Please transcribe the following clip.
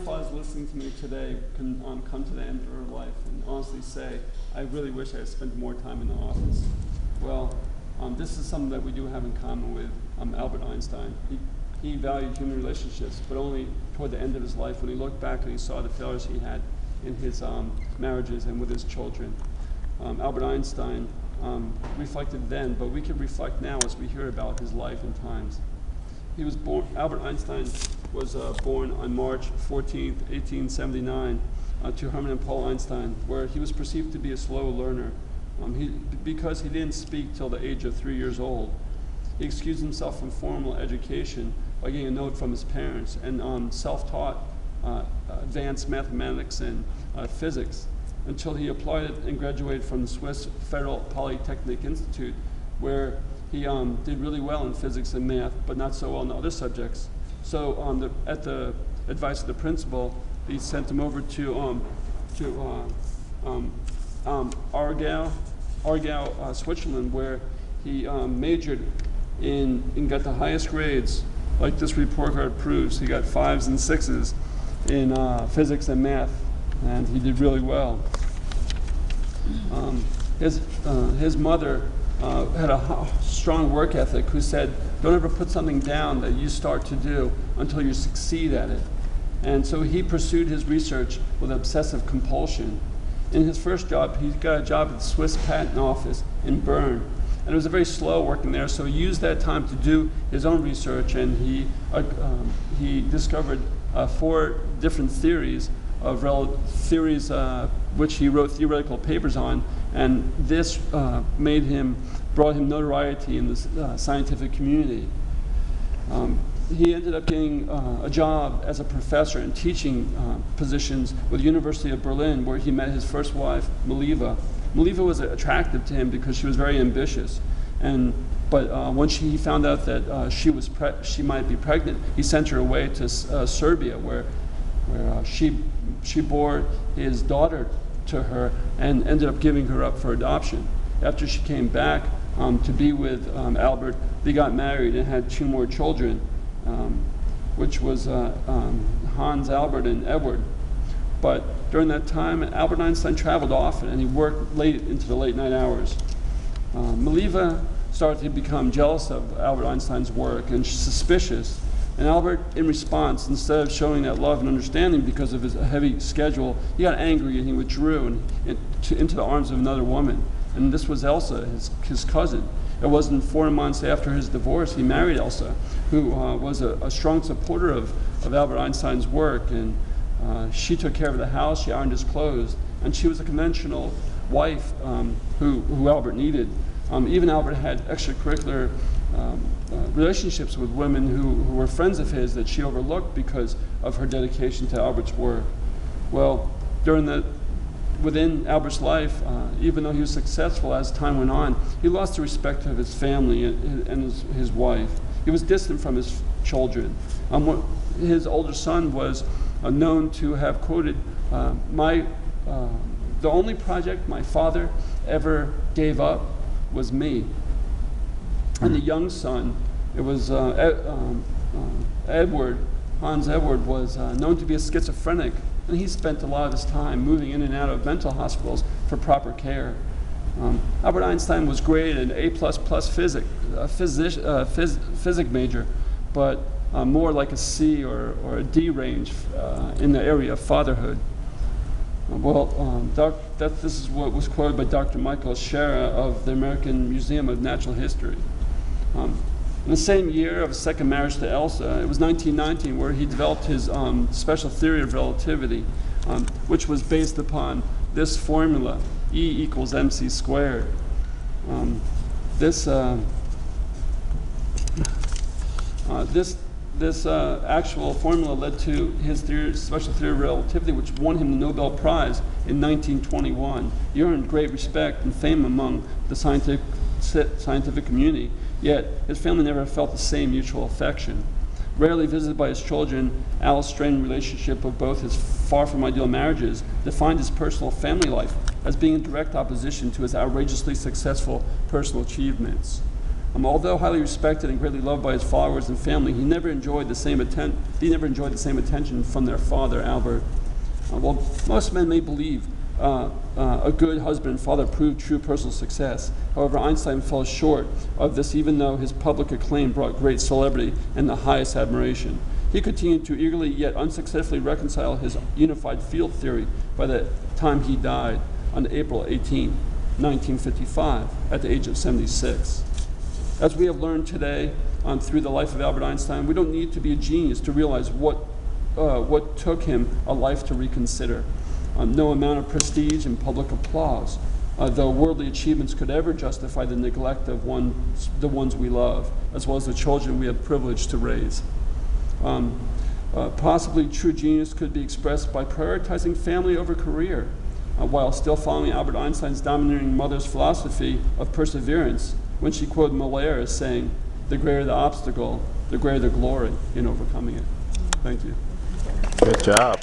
Fathers listening to me today can come to the end of her life and honestly say, I really wish I had spent more time in the office. Well, this is something that we do have in common with Albert Einstein. He valued human relationships, but only toward the end of his life when he looked back and he saw the failures he had in his marriages and with his children. Albert Einstein reflected then, but we can reflect now as we hear about his life and times. He was born, Albert Einstein was born on March 14, 1879, to Hermann and Paul Einstein, where he was perceived to be a slow learner because he didn't speak till the age of 3 years old. He excused himself from formal education by getting a note from his parents and self-taught advanced mathematics and physics until he applied it and graduated from the Swiss Federal Polytechnic Institute, where he did really well in physics and math, but not so well in other subjects. So at the advice of the principal, he sent him over to Aargau, Switzerland, where he majored in and got the highest grades. Like this report card proves, he got 5s and 6s in physics and math, and he did really well. His mother had a strong work ethic, who said, don't ever put something down that you start to do until you succeed at it. And so he pursued his research with obsessive compulsion. In his first job, he got a job at the Swiss Patent Office in Bern. And it was very slow working there, so he used that time to do his own research, and he discovered 4 different theories of which he wrote theoretical papers on, and this brought him notoriety in the scientific community. He ended up getting a job as a professor in teaching positions with the University of Berlin, where he met his first wife, Maliva. Maliva was attractive to him because she was very ambitious, but once he found out that she might be pregnant, he sent her away to Serbia, where she bore his daughter to her and ended up giving her up for adoption. After she came back to be with Albert, they got married and had 2 more children, which was Hans Albert and Edward. But during that time, Albert Einstein traveled often, and he worked late into the late night hours. Maliva started to become jealous of Albert Einstein's work and suspicious. And Albert, in response, instead of showing that love and understanding because of his heavy schedule, he got angry and he withdrew into the arms of another woman. And this was Elsa, his cousin. It wasn't 4 months after his divorce he married Elsa, who was a strong supporter of Albert Einstein's work. And she took care of the house, she ironed his clothes, and she was a conventional wife who Albert needed. Even Albert had extracurricular relationships with women who were friends of his that she overlooked because of her dedication to Albert's work. Well, within Albert's life, even though he was successful as time went on, he lost the respect of his family and his wife. He was distant from his children. His older son was known to have quoted, the only project my father ever gave up was me. And the young son, it was Edward, Hans Edward, was known to be a schizophrenic, and he spent a lot of his time moving in and out of mental hospitals for proper care. Albert Einstein was graded an A++ physics major, but more like a C or a D range in the area of fatherhood. This is what was quoted by Dr. Michael Schera of the American Museum of Natural History. In the same year of his second marriage to Elsa, it was 1919, where he developed his special theory of relativity, which was based upon this formula, E = mc squared. This actual formula led to his special theory of relativity, which won him the Nobel Prize in 1921. He earned great respect and fame among the scientific community, yet his family never felt the same mutual affection. Rarely visited by his children, Al's strained relationship of both his far from ideal marriages defined his personal family life as being in direct opposition to his outrageously successful personal achievements. Although highly respected and greatly loved by his followers and family, he never enjoyed the same attention from their father, Albert. Well, most men may believe a good husband and father proved true personal success. However, Einstein fell short of this, even though his public acclaim brought great celebrity and the highest admiration. He continued to eagerly yet unsuccessfully reconcile his unified field theory by the time he died on April 18, 1955, at the age of 76. As we have learned today through the life of Albert Einstein, we don't need to be a genius to realize what took him a life to reconsider. No amount of prestige and public applause, though worldly achievements could ever justify the neglect of the ones we love, as well as the children we have privileged to raise. Possibly true genius could be expressed by prioritizing family over career, while still following Albert Einstein's domineering mother's philosophy of perseverance, when she quoted Molière as saying, "The greater the obstacle, the greater the glory in overcoming it." Thank you. Good job.